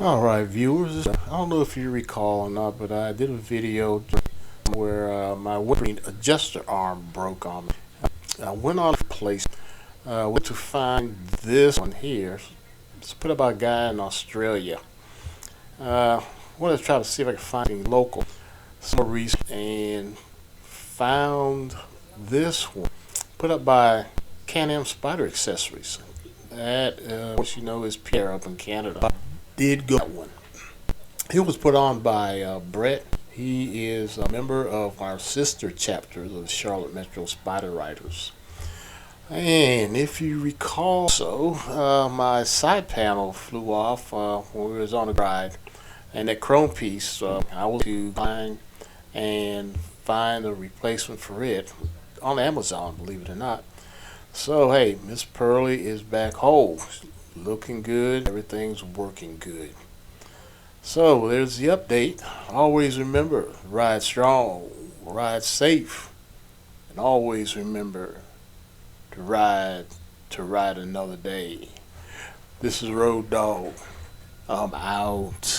Alright viewers, I don't know if you recall or not, but I did a video where my windscreen adjuster arm broke on me. I went on place went to find this one here. It's put up by a guy in Australia. Wanted to try to see if I could find anything local. Some more research and found this one put up by Can-Am Spider Accessories. That, what you know, is Pierre up in Canada. Did go that one. It was put on by Brett. He is a member of our sister chapter of the Charlotte Metro Spider Riders. And if you recall, my side panel flew off when we was on the ride, and that chrome piece, I was to find a replacement for it on Amazon, believe it or not. So hey, Ms Pearly is back whole, looking good, everything's working good. So there's the update. Always remember, ride strong, ride safe, and always remember to ride another day. This is Road Dog. I'm out.